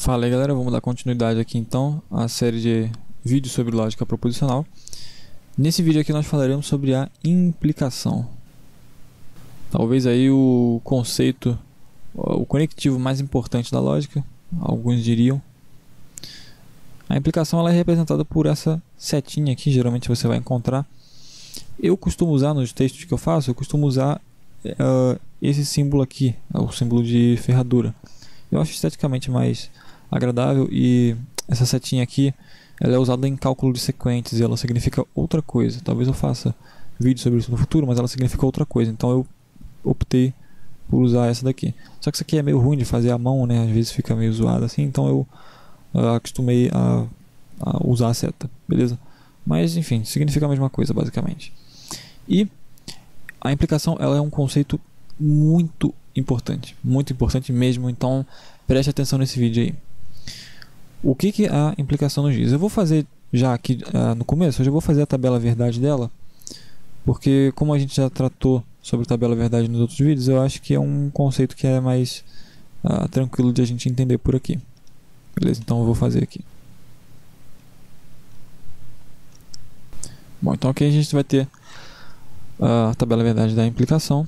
Fala aí galera, vamos dar continuidade aqui então à série de vídeos sobre lógica proposicional. Nesse vídeo aqui nós falaremos sobre a implicação. Talvez aí o conceito, o conectivo mais importante da lógica, alguns diriam. A implicação ela é representada por essa setinha aqui, geralmente você vai encontrar. Eu costumo usar nos textos que eu faço, eu costumo usar esse símbolo aqui, o símbolo de ferradura. Eu acho esteticamente mais agradável e essa setinha aqui ela é usada em cálculo de sequentes e ela significa outra coisa. Talvez eu faça vídeo sobre isso no futuro, mas ela significa outra coisa, então eu optei por usar essa daqui. Só que isso aqui é meio ruim de fazer à mão, né? Às vezes fica meio zoado assim, então eu acostumei a usar a seta, beleza? Mas enfim, significa a mesma coisa basicamente. E a implicação ela é um conceito muito importante mesmo, então preste atenção nesse vídeo aí. O que a implicação nos diz? Eu vou fazer já aqui no começo, eu já vou fazer a tabela verdade dela, porque como a gente já tratou sobre tabela verdade nos outros vídeos, eu acho que é um conceito que é mais tranquilo de a gente entender por aqui. Beleza? Então eu vou fazer aqui. Bom, então aqui a gente vai ter a tabela verdade da implicação.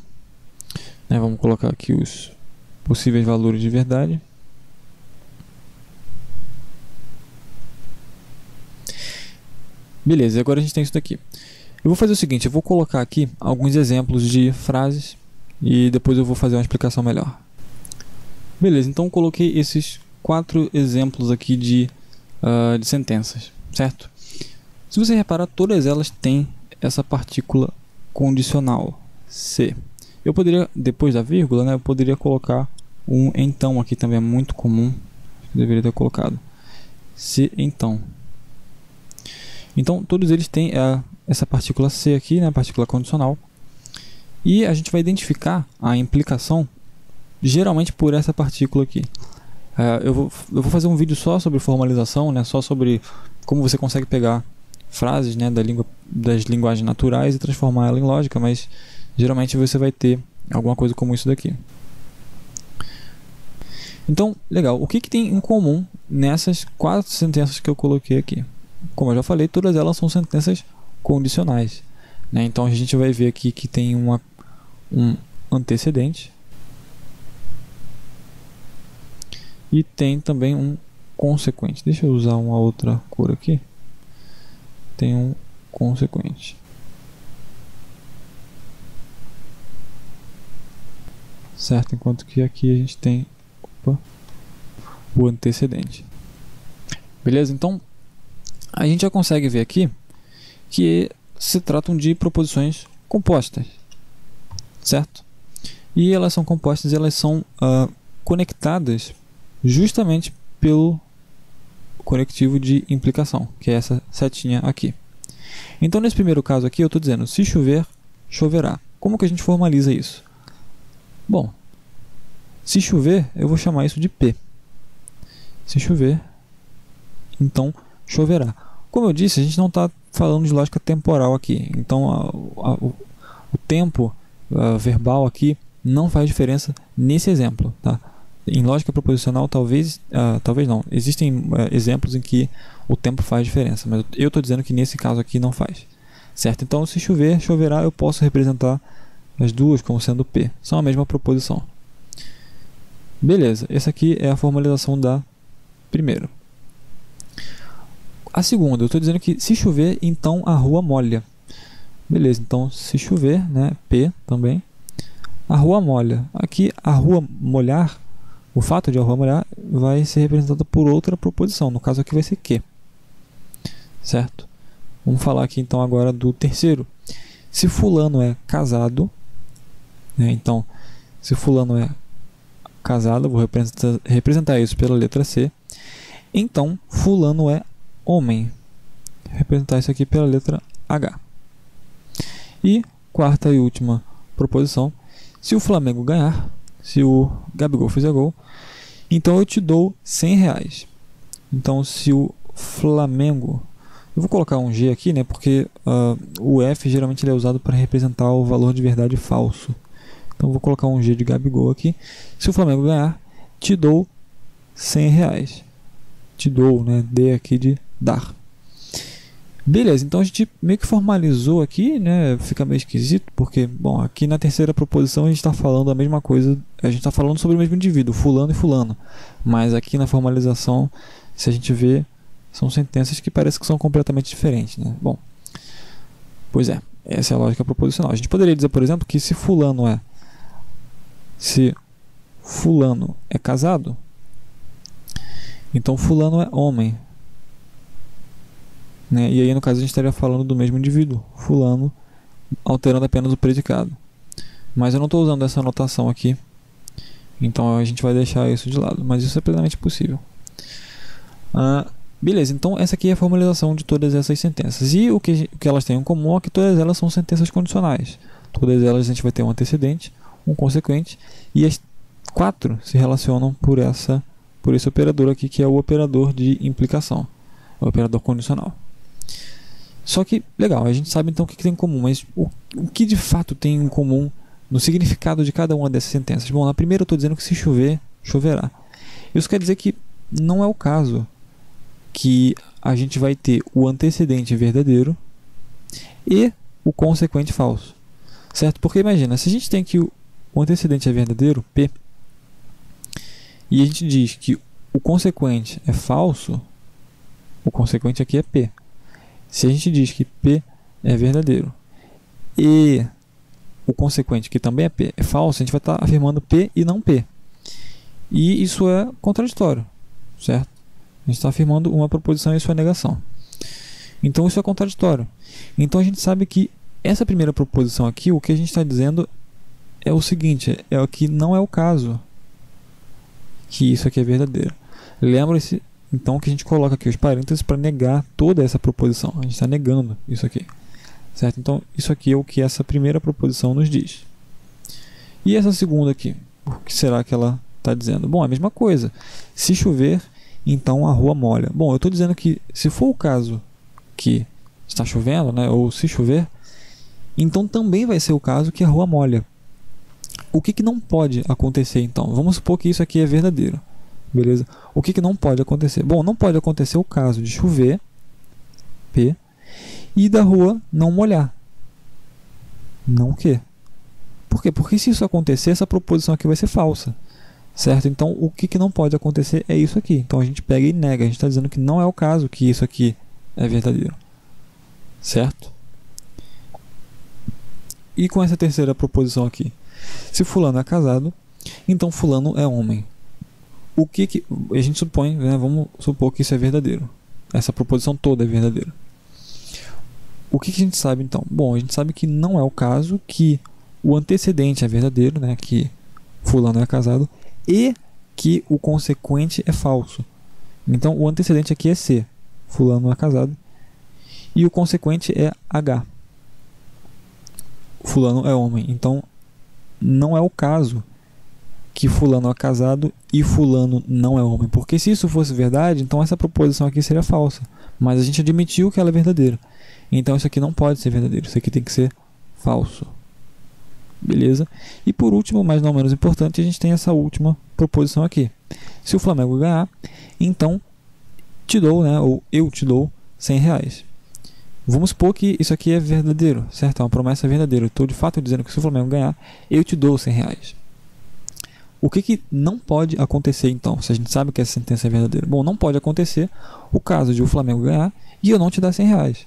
Vamos colocar aqui os possíveis valores de verdade. Beleza, e agora a gente tem isso daqui. Eu vou fazer o seguinte, eu vou colocar aqui alguns exemplos de frases e depois eu vou fazer uma explicação melhor. Beleza, então eu coloquei esses 4 exemplos aqui de sentenças, certo? Se você reparar, todas elas têm essa partícula condicional, se. Eu poderia, depois da vírgula, eu poderia colocar um então aqui também, é muito comum, eu deveria ter colocado. Se então. Então, todos eles têm essa partícula C aqui, a partícula condicional. E a gente vai identificar a implicação geralmente por essa partícula aqui. Eu vou fazer um vídeo só sobre formalização, só sobre como você consegue pegar frases das linguagens naturais e transformar ela em lógica, mas geralmente você vai ter alguma coisa como isso daqui. Então, legal. O que tem em comum nessas 4 sentenças que eu coloquei aqui? Como eu já falei, todas elas são sentenças condicionais, Então a gente vai ver aqui que tem um antecedente e tem também um consequente. Deixa eu usar uma outra cor aqui. Tem um consequente. Certo? Enquanto que aqui a gente tem o antecedente. Beleza? Então a gente já consegue ver aqui que se tratam de proposições compostas, certo? E elas são compostas e elas são conectadas justamente pelo conectivo de implicação, que é essa setinha aqui. Então nesse primeiro caso aqui eu estou dizendo, se chover, choverá. Como que a gente formaliza isso? Bom, se chover, eu vou chamar isso de P. Se chover, então choverá. Como eu disse, a gente não está falando de lógica temporal aqui. Então o tempo verbal aqui não faz diferença nesse exemplo. Tá? Em lógica proposicional, talvez não. Existem exemplos em que o tempo faz diferença, mas eu estou dizendo que nesse caso aqui não faz. Certo? Então, se chover, choverá, eu posso representar as duas como sendo P. São a mesma proposição. Beleza, essa aqui é a formalização da primeira. A segunda, eu estou dizendo que se chover, então a rua molha. Beleza, então se chover, P também, a rua molha. Aqui a rua molhar, o fato de a rua molhar vai ser representado por outra proposição. No caso aqui vai ser que. Certo? Vamos falar aqui então agora do terceiro. Se fulano é casado, então se fulano é casado, vou representar isso pela letra C. Então fulano é homem. Representar isso aqui pela letra H. E quarta e última proposição. Se o Flamengo ganhar, se o Gabigol fizer gol, então eu te dou R$100. Então se o Flamengo... Eu vou colocar um G aqui, porque o F geralmente ele é usado para representar o valor de verdade falso. Então vou colocar um G de Gabigol aqui. Se o Flamengo ganhar, te dou R$100. Te dou, né? Dê aqui de dar. Beleza, então a gente meio que formalizou aqui, né? Fica meio esquisito, porque, bom, aqui na terceira proposição a gente está falando a mesma coisa, a gente está falando sobre o mesmo indivíduo, fulano e fulano. Mas aqui na formalização, se a gente vê, são sentenças que parece que são completamente diferentes, né? Bom, pois é, essa é a lógica proposicional. A gente poderia dizer, por exemplo, que se fulano é casado, então fulano é homem. Né? E aí no caso a gente estaria falando do mesmo indivíduo, fulano, alterando apenas o predicado. Mas eu não estou usando essa anotação aqui, então a gente vai deixar isso de lado, mas isso é plenamente possível. Beleza, então essa aqui é a formalização de todas essas sentenças. E o que elas têm em comum é que todas elas são sentenças condicionais. Todas elas a gente vai ter um antecedente, um consequente, e as 4 se relacionam por esse operador aqui, que é o operador de implicação, o operador condicional. Só que, legal, a gente sabe então o que tem em comum, mas o que de fato tem em comum no significado de cada uma dessas sentenças? Bom, na primeira eu estou dizendo que se chover, choverá. Isso quer dizer que não é o caso que a gente vai ter o antecedente verdadeiro e o consequente falso, certo? Porque imagina, se a gente tem que o antecedente é verdadeiro, P, e a gente diz que o consequente é falso, o consequente aqui é P. Se a gente diz que P é verdadeiro e o consequente, que também é P, é falso, a gente vai estar afirmando P e não P. E isso é contraditório, certo? A gente está afirmando uma proposição e sua negação. Então isso é contraditório. Então a gente sabe que essa primeira proposição aqui, o que a gente está dizendo é o seguinte, é que não é o caso que isso aqui é verdadeiro. Lembre-se então que a gente coloca aqui os parênteses para negar toda essa proposição. A gente está negando isso aqui, certo? Então isso aqui é o que essa primeira proposição nos diz. E essa segunda aqui, o que será que ela está dizendo? Bom, é a mesma coisa. Se chover, então a rua molha. Bom, eu estou dizendo que se for o caso que está chovendo, né, ou se chover, então também vai ser o caso que a rua molha. O que não pode acontecer então? Vamos supor que isso aqui é verdadeiro. Beleza? O que não pode acontecer? Bom, não pode acontecer o caso de chover, P, e da rua não molhar. Não o quê? Por quê? Porque se isso acontecer, essa proposição aqui vai ser falsa. Certo? Então, o que não pode acontecer é isso aqui. Então, a gente pega e nega. A gente está dizendo que não é o caso que isso aqui é verdadeiro. Certo? E com essa terceira proposição aqui? Se fulano é casado, então fulano é homem. O que a gente supõe, né, vamos supor que isso é verdadeiro. Essa proposição toda é verdadeira. O que a gente sabe então? Bom, a gente sabe que não é o caso que o antecedente é verdadeiro, né, que fulano é casado, e que o consequente é falso. Então o antecedente aqui é C, fulano é casado, e o consequente é H, fulano é homem. Então não é o caso que fulano é casado e fulano não é homem, porque se isso fosse verdade, então essa proposição aqui seria falsa, mas a gente admitiu que ela é verdadeira, então isso aqui não pode ser verdadeiro, isso aqui tem que ser falso. Beleza? E por último, mas não menos importante, a gente tem essa última proposição aqui. Se o Flamengo ganhar, então te dou, né, ou eu te dou R$100. Vamos supor que isso aqui é verdadeiro, certo? É uma promessa verdadeira. Eu estou de fato dizendo que se o Flamengo ganhar, eu te dou R$100. O que não pode acontecer então, se a gente sabe que essa sentença é verdadeira? Bom, não pode acontecer o caso de o Flamengo ganhar e eu não te dar R$100.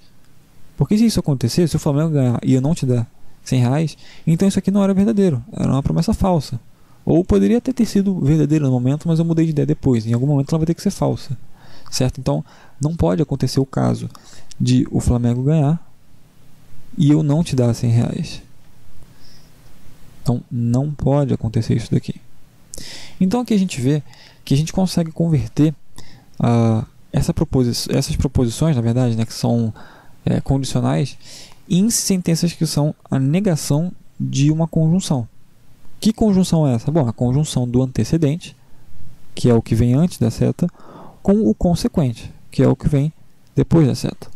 Porque se isso acontecer, se o Flamengo ganhar e eu não te dar R$100, então isso aqui não era verdadeiro, era uma promessa falsa. Ou poderia até ter sido verdadeiro no momento, mas eu mudei de ideia depois. Em algum momento ela vai ter que ser falsa, certo? Então não pode acontecer o caso de o Flamengo ganhar e eu não te dar R$100. Então não pode acontecer isso daqui. Então aqui a gente vê que a gente consegue converter essas proposições, na verdade, né, que são condicionais, em sentenças que são a negação de uma conjunção. Que conjunção é essa? Bom, a conjunção do antecedente, que é o que vem antes da seta, com o consequente, que é o que vem depois da seta.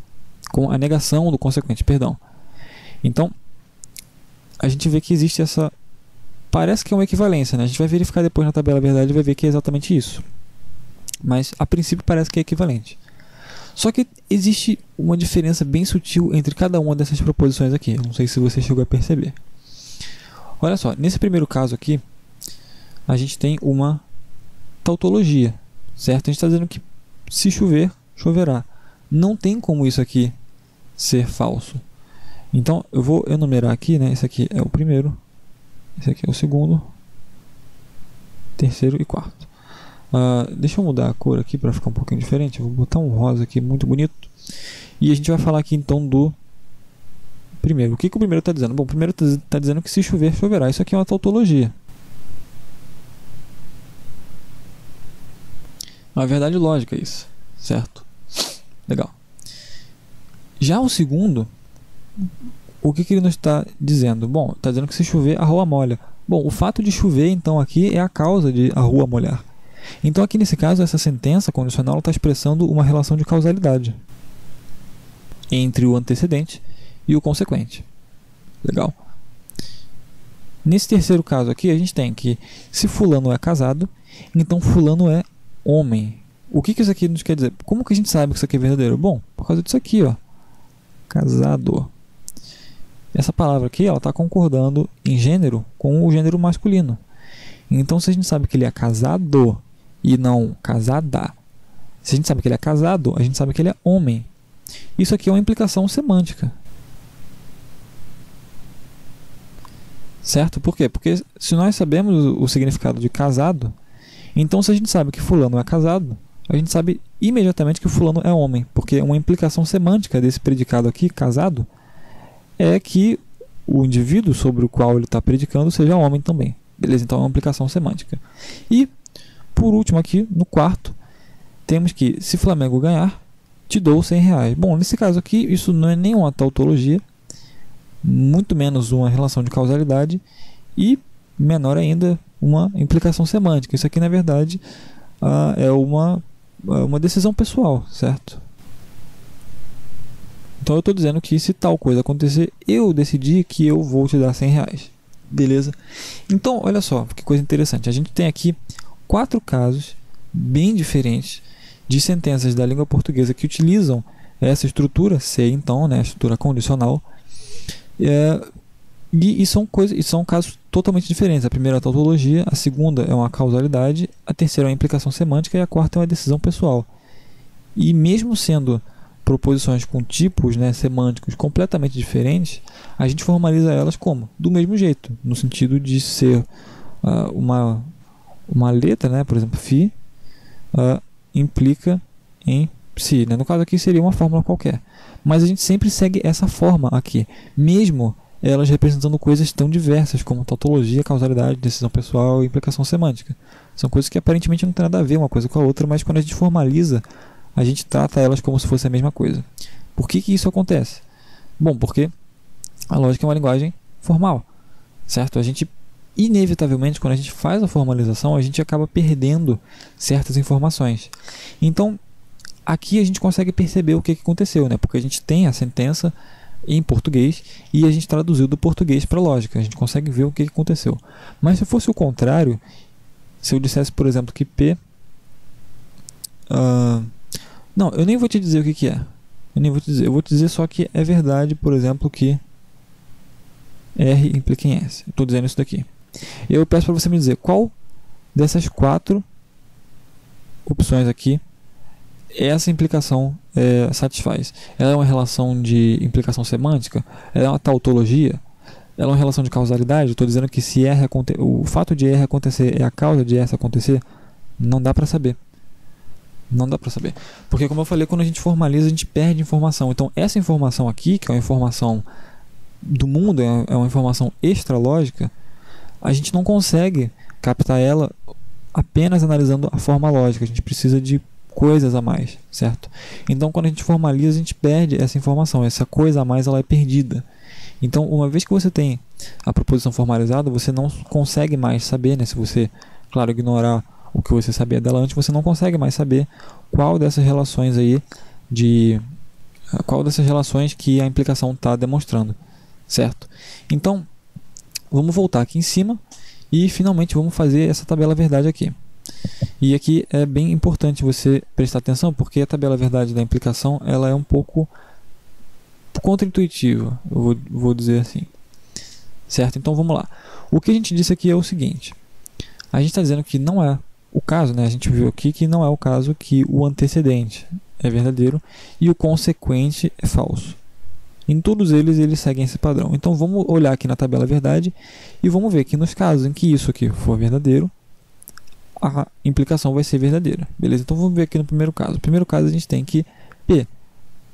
Com a negação do consequente, perdão. Então, a gente vê que existe essa... Parece que é uma equivalência, né? A gente vai verificar depois na tabela a verdade e vai ver que é exatamente isso. mas a princípio parece que é equivalente. Só que existe uma diferença bem sutil entre cada uma dessas proposições aqui. Eu não sei se você chegou a perceber. Olha só, nesse primeiro caso aqui, a gente tem uma tautologia, certo? A gente está dizendo que se chover, choverá. Não tem como isso aqui ser falso. Então, eu vou enumerar aqui, né? Esse aqui é o primeiro, esse aqui é o segundo, terceiro e quarto. Deixa eu mudar a cor aqui para ficar um pouquinho diferente. Eu vou botar um rosa aqui muito bonito. E a gente vai falar aqui então do primeiro. O que o primeiro está dizendo? Bom, o primeiro está dizendo que se chover, choverá. Isso aqui é uma tautologia. Uma verdade lógica isso, certo? Legal. Já o segundo, o que ele nos está dizendo? Bom, está dizendo que se chover, a rua molha. Bom, o fato de chover então aqui é a causa de a rua molhar. Então aqui nesse caso, essa sentença condicional está expressando uma relação de causalidade entre o antecedente e o consequente. Legal? Nesse terceiro caso aqui, a gente tem que se fulano é casado, então fulano é homem. O que isso aqui nos quer dizer? Como que a gente sabe que isso aqui é verdadeiro? Bom, por causa disso aqui, ó. Casado. Essa palavra aqui, ela está concordando em gênero com o gênero masculino. Então, se a gente sabe que ele é casado e não casada, se a gente sabe que ele é casado, a gente sabe que ele é homem. Isso aqui é uma implicação semântica. Certo? Por quê? Porque se nós sabemos o significado de casado, então se a gente sabe que fulano é casado, a gente sabe imediatamente que o fulano é homem. Porque uma implicação semântica desse predicado aqui, casado, é que o indivíduo sobre o qual ele está predicando seja homem também. Beleza? Então é uma implicação semântica. E, por último aqui, no quarto, temos que se Flamengo ganhar, te dou R$100. Bom, nesse caso aqui, isso não é nenhuma tautologia, muito menos uma relação de causalidade e, menor ainda, uma implicação semântica. Isso aqui, na verdade, é uma decisão pessoal, certo? Então eu estou dizendo que se tal coisa acontecer, eu decidi que eu vou te dar R$100. Beleza? Então, olha só, que coisa interessante. A gente tem aqui 4 casos bem diferentes de sentenças da língua portuguesa que utilizam essa estrutura, se então, né, a estrutura condicional, e são casos totalmente diferentes. A primeira é a tautologia, a segunda é uma causalidade, a terceira é uma implicação semântica e a quarta é uma decisão pessoal. E mesmo sendo proposições com tipos, né, semânticos completamente diferentes, a gente formaliza elas como? Do mesmo jeito, no sentido de ser uma letra, né, por exemplo, phi, implica em psi. Né? No caso aqui seria uma fórmula qualquer. Mas a gente sempre segue essa forma aqui, mesmo elas representando coisas tão diversas como tautologia, causalidade, decisão pessoal e implicação semântica. São coisas que aparentemente não tem nada a ver uma coisa com a outra, mas quando a gente formaliza, a gente trata elas como se fosse a mesma coisa. Por que isso acontece? Bom, porque a lógica é uma linguagem formal, certo? A gente, inevitavelmente, quando a gente faz a formalização, a gente acaba perdendo certas informações. Então, aqui a gente consegue perceber o que aconteceu, né? Porque a gente tem a sentença em português e a gente traduziu do português para a lógica. A gente consegue ver o que aconteceu. Mas se fosse o contrário, se eu dissesse, por exemplo, que P... não, eu nem vou te dizer o que é. Eu nem vou te dizer. Eu vou te dizer só que é verdade, por exemplo, que R implica em S. Estou dizendo isso daqui. Eu peço para você me dizer qual dessas 4 opções aqui essa implicação satisfaz. Ela é uma relação de implicação semântica? Ela é uma tautologia? Ela é uma relação de causalidade? Estou dizendo que se R o fato de R acontecer é a causa de S acontecer? Não dá para saber. Não dá para saber. Porque, como eu falei, quando a gente formaliza, a gente perde informação. Então, essa informação aqui, que é uma informação do mundo, é uma informação extralógica, a gente não consegue captar ela apenas analisando a forma lógica. A gente precisa de coisas a mais, certo? Então, quando a gente formaliza, a gente perde essa informação. Essa coisa a mais, ela é perdida. Então, uma vez que você tem a proposição formalizada, você não consegue mais saber, né? Se você, claro, ignorar o que você sabia dela antes, você não consegue mais saber qual dessas relações aí qual dessas relações que a implicação está demonstrando, certo? Então, vamos voltar aqui em cima e finalmente vamos fazer essa tabela verdade aqui. E aqui é bem importante você prestar atenção, porque a tabela verdade da implicação ela é um pouco contraintuitiva, eu vou dizer assim. Certo? Então vamos lá. O que a gente disse aqui é o seguinte. A gente está dizendo que não é o caso, né? A gente viu aqui que não é o caso que o antecedente é verdadeiro e o consequente é falso. Em todos eles seguem esse padrão. Então vamos olhar aqui na tabela verdade e vamos ver que nos casos em que isso aqui for verdadeiro, a implicação vai ser verdadeira. Beleza? Então vamos ver aqui no primeiro caso. No primeiro caso a gente tem que P,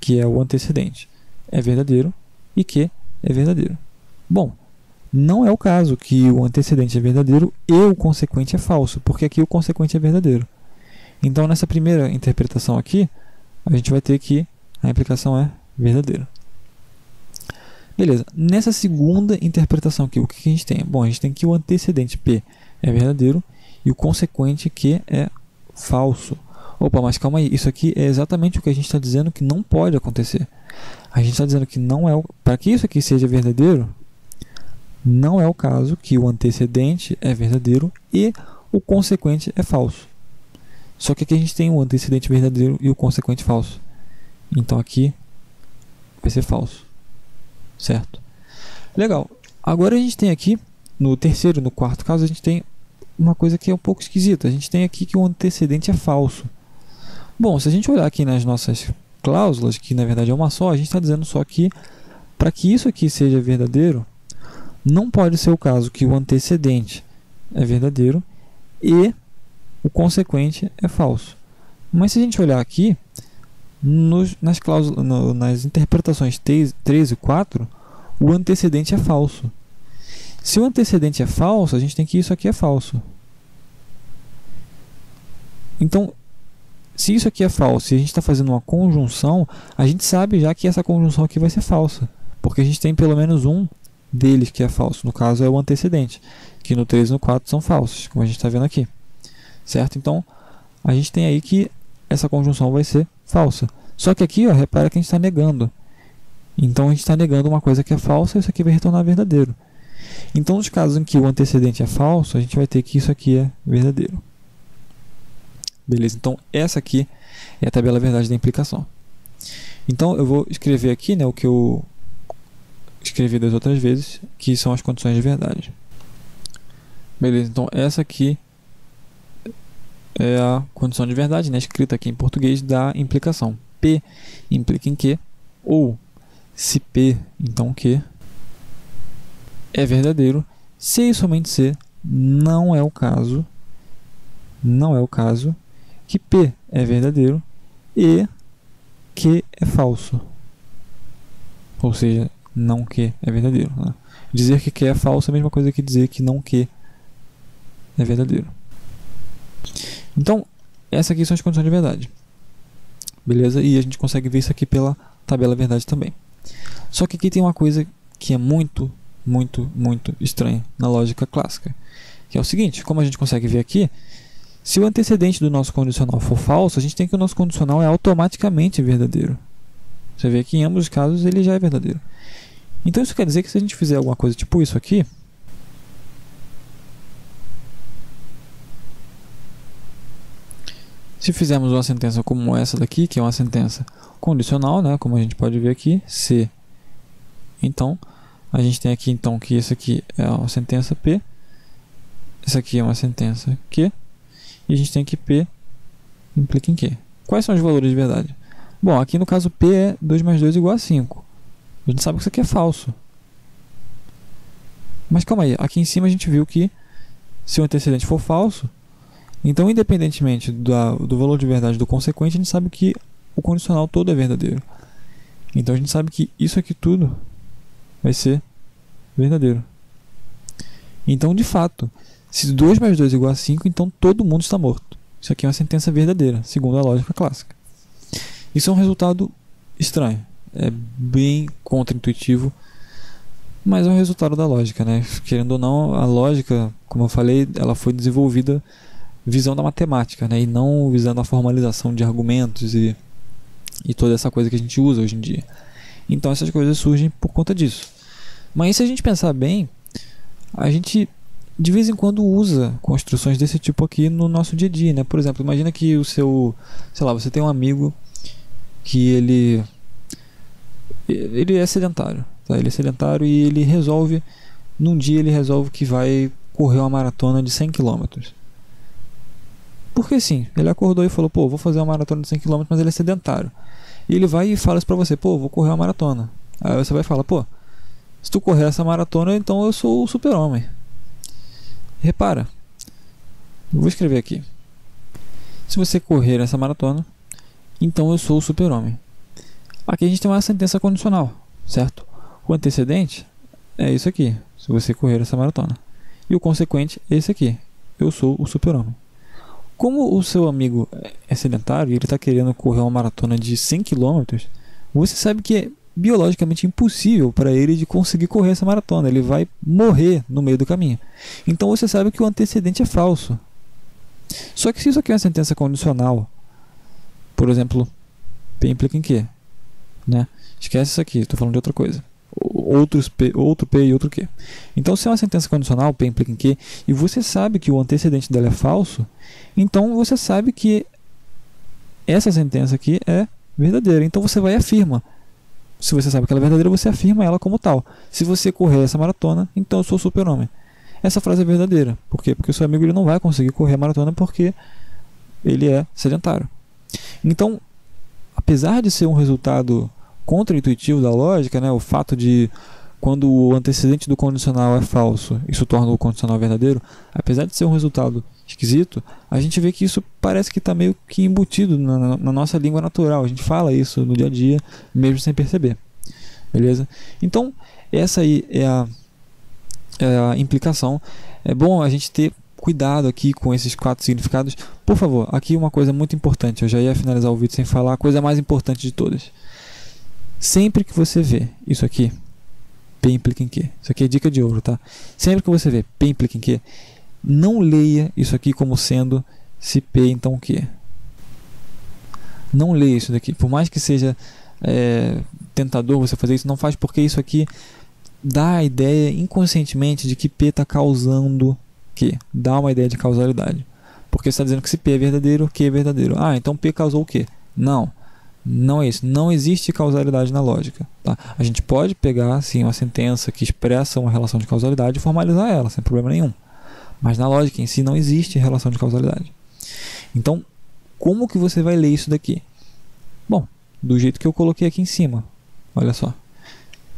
que é o antecedente, é verdadeiro e Q é verdadeiro. Bom, não é o caso que o antecedente é verdadeiro e o consequente é falso, porque aqui o consequente é verdadeiro. Então nessa primeira interpretação aqui, a gente vai ter que a implicação é verdadeira. Beleza, nessa segunda interpretação aqui, o que a gente tem? Bom, a gente tem que o antecedente P é verdadeiro e o consequente Q é falso. Opa, mas calma aí, isso aqui é exatamente o que a gente está dizendo que não pode acontecer. A gente está dizendo que não é para que isso aqui seja verdadeiro, não é o caso que o antecedente é verdadeiro e o consequente é falso. Só que aqui a gente tem o antecedente verdadeiro e o consequente falso. Então aqui vai ser falso. Certo? Legal. Agora a gente tem aqui, no terceiro e no quarto caso, a gente tem uma coisa que é um pouco esquisita. A gente tem aqui que o antecedente é falso. Bom, se a gente olhar aqui nas nossas cláusulas, que na verdade é uma só, a gente está dizendo só que para que isso aqui seja verdadeiro, não pode ser o caso que o antecedente é verdadeiro e o consequente é falso. Mas se a gente olhar aqui, nas cláusulas, nas interpretações 3 e 4, o antecedente é falso. Se o antecedente é falso, a gente tem que isso aqui é falso. Então, se isso aqui é falso e a gente está fazendo uma conjunção, a gente sabe já que essa conjunção aqui vai ser falsa, porque a gente tem pelo menos um deles que é falso. No caso é o antecedente, que no 3 e no 4 são falsos, como a gente está vendo aqui. Certo? Então, a gente tem aí que essa conjunção vai ser falsa. Só que aqui, ó, repara que a gente está negando. Então, a gente está negando uma coisa que é falsa e isso aqui vai retornar verdadeiro. Então, nos casos em que o antecedente é falso, a gente vai ter que isso aqui é verdadeiro. Beleza? Então, essa aqui é a tabela verdade da implicação. Então, eu vou escrever aqui, né, o que eu escrevi das outras vezes, que são as condições de verdade. Beleza? Então, essa aqui é a condição de verdade, né, escrita aqui em português, da implicação. P implica em Q, ou se P, então Q é verdadeiro, se e somente se não é o caso que P é verdadeiro e Q é falso. Ou seja, não Q é verdadeiro. Né? Dizer que Q é falso é a mesma coisa que dizer que não Q é verdadeiro. Então, essas aqui são as condições de verdade. Beleza? E a gente consegue ver isso aqui pela tabela verdade também. Só que aqui tem uma coisa que é muito estranha na lógica clássica. Que é o seguinte, como a gente consegue ver aqui, se o antecedente do nosso condicional for falso, a gente tem que o nosso condicional é automaticamente verdadeiro. Você vê que em ambos os casos ele já é verdadeiro. Então isso quer dizer que se a gente fizer alguma coisa tipo isso aqui, se fizermos uma sentença como essa daqui, que é uma sentença condicional, né, como a gente pode ver aqui, se, então, a gente tem aqui então que isso aqui é uma sentença P, essa aqui é uma sentença Q, e a gente tem que P implica em Q. Quais são os valores de verdade? Bom, aqui no caso P é 2 mais 2 igual a 5. A gente sabe que isso aqui é falso. Mas calma aí, aqui em cima a gente viu que se o antecedente for falso, então independentemente do valor de verdade do consequente, a gente sabe que o condicional todo é verdadeiro. Então a gente sabe que isso aqui tudo vai ser verdadeiro. Então, de fato, se 2 mais 2 é igual a 5, então todo mundo está morto. Isso aqui é uma sentença verdadeira, segundo a lógica clássica. Isso é um resultado estranho. É bem contraintuitivo, mas é um resultado da lógica, né? Querendo ou não, a lógica, como eu falei, ela foi desenvolvida visando a matemática, né? E não visando a formalização de argumentos e toda essa coisa que a gente usa hoje em dia. Então essas coisas surgem por conta disso. Mas se a gente pensar bem, a gente de vez em quando usa construções desse tipo aqui no nosso dia a dia, né? Por exemplo, imagina que você tem um amigo que ele é sedentário, tá? Ele é sedentário e num dia ele resolve que vai correr uma maratona de 100 km. Porque sim, ele acordou e falou, pô, vou fazer uma maratona de 100 km, mas ele é sedentário. E ele vai e fala isso pra você, pô, vou correr uma maratona. Aí você vai falar, pô, se tu correr essa maratona, então eu sou o super-homem. Repara, eu vou escrever aqui. Se você correr essa maratona, então eu sou o super-homem. Aqui a gente tem uma sentença condicional, certo? O antecedente é isso aqui, se você correr essa maratona. E o consequente é esse aqui, eu sou o super-homem. Como o seu amigo é sedentário e ele está querendo correr uma maratona de 100 km, você sabe que é biologicamente impossível para ele de conseguir correr essa maratona. Ele vai morrer no meio do caminho. Então você sabe que o antecedente é falso. Só que se isso aqui é uma sentença condicional, por exemplo, P implica em quê? Né? Esquece isso aqui, estou falando de outra coisa. Outro P e outro Q. Então, se é uma sentença condicional, P implica em Q, e você sabe que o antecedente dela é falso, então você sabe que essa sentença aqui é verdadeira. Então você vai e afirma. Se você sabe que ela é verdadeira, você afirma ela como tal. Se você correr essa maratona, então eu sou o super-homem. Essa frase é verdadeira. Por quê? Porque o seu amigo ele não vai conseguir correr a maratona porque ele é sedentário. Então, apesar de ser um resultado contra-intuitivo da lógica, né, o fato de quando o antecedente do condicional é falso, isso torna o condicional verdadeiro, apesar de ser um resultado esquisito, a gente vê que isso parece que está meio que embutido na nossa língua natural. A gente fala isso no dia a dia, mesmo sem perceber. Beleza? Então, essa aí é a implicação. É bom a gente ter cuidado aqui com esses 4 significados. Por favor, aqui uma coisa muito importante. Eu já ia finalizar o vídeo sem falar a coisa mais importante de todas. Sempre que você vê isso aqui, P implica em quê? Isso aqui é dica de ouro, tá? Sempre que você vê P implica em quê, não leia isso aqui como sendo se P então o quê. Não leia isso daqui. Por mais que seja tentador você fazer isso, não faz, porque isso aqui dá a ideia inconscientemente de que P está causando Q. Dá uma ideia de causalidade. Porque você está dizendo que se P é verdadeiro, Q é verdadeiro. Ah, então P causou o quê? Não. Não é isso. Não existe causalidade na lógica. Tá? A gente pode pegar assim, uma sentença que expressa uma relação de causalidade e formalizar ela, sem problema nenhum. Mas na lógica em si não existe relação de causalidade. Então, como que você vai ler isso daqui? Bom, do jeito que eu coloquei aqui em cima. Olha só.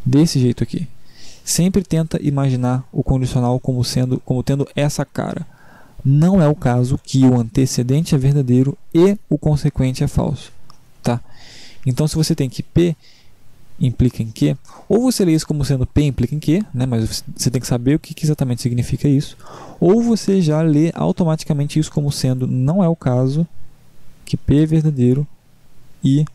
Desse jeito aqui. Sempre tenta imaginar o condicional como tendo essa cara. Não é o caso que o antecedente é verdadeiro e o consequente é falso. Tá? Então, se você tem que P implica em Q, ou você lê isso como sendo P implica em Q, né? Mas você tem que saber o que exatamente significa isso, ou você já lê automaticamente isso como sendo não é o caso que P é verdadeiro e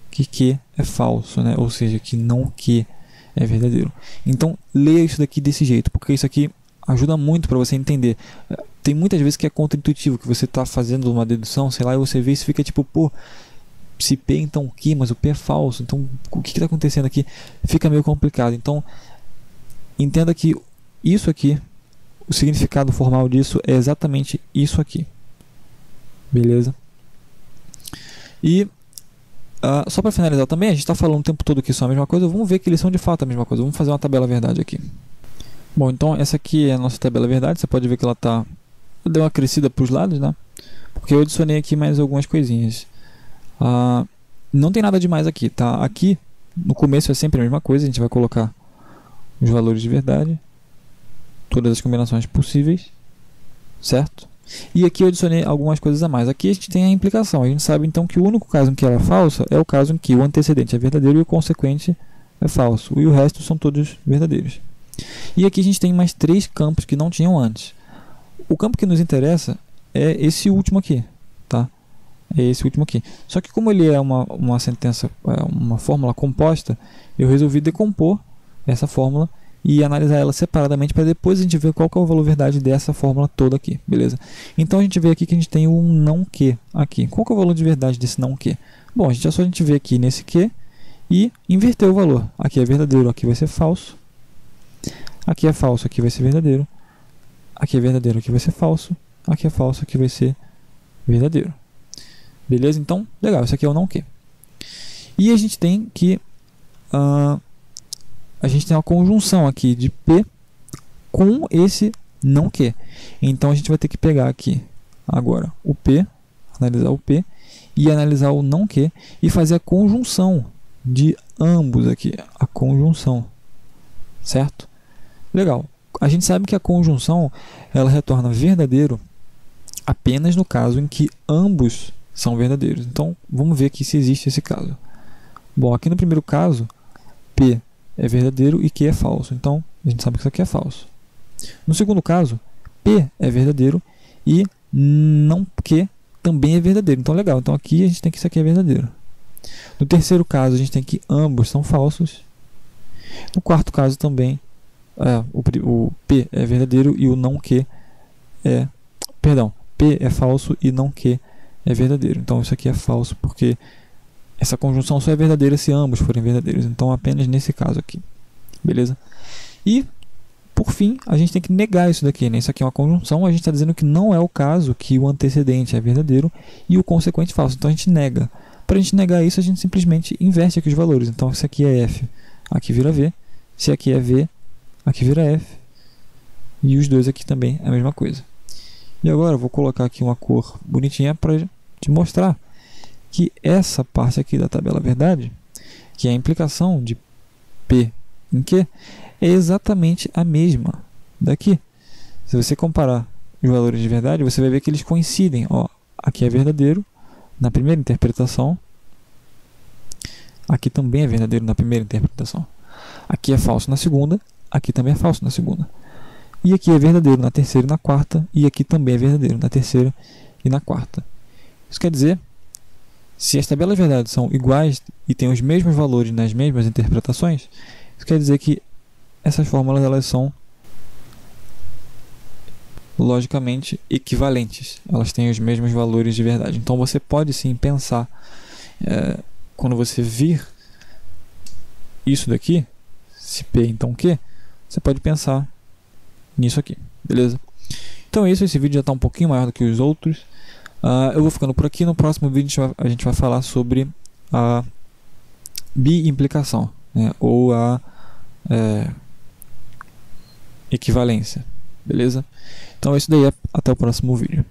que Q é falso, né? Ou seja, que não Q é verdadeiro. Então, leia isso daqui desse jeito, porque isso aqui ajuda muito para você entender. Tem muitas vezes que é contra-intuitivo, que você está fazendo uma dedução, sei lá, e você vê isso e fica tipo, pô, se P então o Q, mas o P é falso, então o que está acontecendo aqui? Fica meio complicado. Então, entenda que isso aqui, o significado formal disso é exatamente isso aqui. Beleza? E só para finalizar também, a gente está falando o tempo todo que isso é a mesma coisa, vamos ver que eles são de fato a mesma coisa. Vamos fazer uma tabela verdade aqui. Bom, então essa aqui é a nossa tabela verdade. Você pode ver que ela deu uma crescida para os lados, né? Porque eu adicionei aqui mais algumas coisinhas. Não tem nada demais aqui, tá? Aqui no começo é sempre a mesma coisa. A gente vai colocar os valores de verdade, todas as combinações possíveis, certo? E aqui eu adicionei algumas coisas a mais. Aqui a gente tem a implicação. A gente sabe então que o único caso em que ela é falsa é o caso em que o antecedente é verdadeiro e o consequente é falso, e o resto são todos verdadeiros. E aqui a gente tem mais 3 campos que não tinham antes. O campo que nos interessa é esse último aqui, tá? É esse último aqui. Só que como ele é uma sentença, uma fórmula composta, eu resolvi decompor essa fórmula e analisar ela separadamente para depois a gente ver qual que é o valor verdade dessa fórmula toda aqui, beleza? Então a gente vê aqui que a gente tem um não Q aqui. Qual que é o valor de verdade desse não Q? Bom, é só a gente ver aqui nesse Q e inverter o valor. Aqui é verdadeiro, aqui vai ser falso. Aqui é falso, aqui vai ser verdadeiro. aqui é verdadeiro, aqui vai ser falso, aqui é falso, aqui vai ser verdadeiro. Beleza? Então, legal, isso aqui é o não que. E a gente tem que a gente tem uma conjunção aqui de P com esse não que. Então a gente vai ter que pegar aqui agora o P, analisar o P e analisar o não que e fazer a conjunção de ambos aqui, a conjunção, certo? Legal. A gente sabe que a conjunção ela retorna verdadeiro apenas no caso em que ambos são verdadeiros. Então vamos ver aqui se existe esse caso. Bom, aqui no primeiro caso P é verdadeiro e Q é falso. Então a gente sabe que isso aqui é falso. No segundo caso P é verdadeiro e não Q também é verdadeiro. Então legal, então aqui a gente tem que isso aqui é verdadeiro. No terceiro caso a gente tem que ambos são falsos. No quarto caso também o P é verdadeiro e o não Q é... Perdão, P é falso e não Q é verdadeiro. Então isso aqui é falso porque essa conjunção só é verdadeira se ambos forem verdadeiros. Então apenas nesse caso aqui. Beleza? E por fim, a gente tem que negar isso daqui, né? Isso aqui é uma conjunção, a gente está dizendo que não é o caso que o antecedente é verdadeiro e o consequente falso. Então a gente nega. Para a gente negar isso, a gente simplesmente inverte aqui os valores. Então se aqui é F, aqui vira V. Se aqui é V, aqui vira F. E os dois aqui também é a mesma coisa. E agora eu vou colocar aqui uma cor bonitinha para te mostrar que essa parte aqui da tabela verdade, que é a implicação de P em Q, é exatamente a mesma daqui. Se você comparar os valores de verdade, você vai ver que eles coincidem. Ó, aqui é verdadeiro na primeira interpretação, aqui também é verdadeiro na primeira interpretação. Aqui é falso na segunda, aqui também é falso na segunda. E aqui é verdadeiro na terceira e na quarta, e aqui também é verdadeiro na terceira e na quarta. Isso quer dizer, se as tabelas de verdade são iguais e têm os mesmos valores nas mesmas interpretações, isso quer dizer que essas fórmulas elas são logicamente equivalentes. Elas têm os mesmos valores de verdade. Então você pode sim pensar, quando você vir isso daqui, se P então Q, você pode pensar nisso aqui, beleza? Então é isso, esse vídeo já está um pouquinho maior do que os outros. Eu vou ficando por aqui. No próximo vídeo a gente vai falar sobre a biimplicação, né? Ou a equivalência, beleza? Então é isso daí, até o próximo vídeo.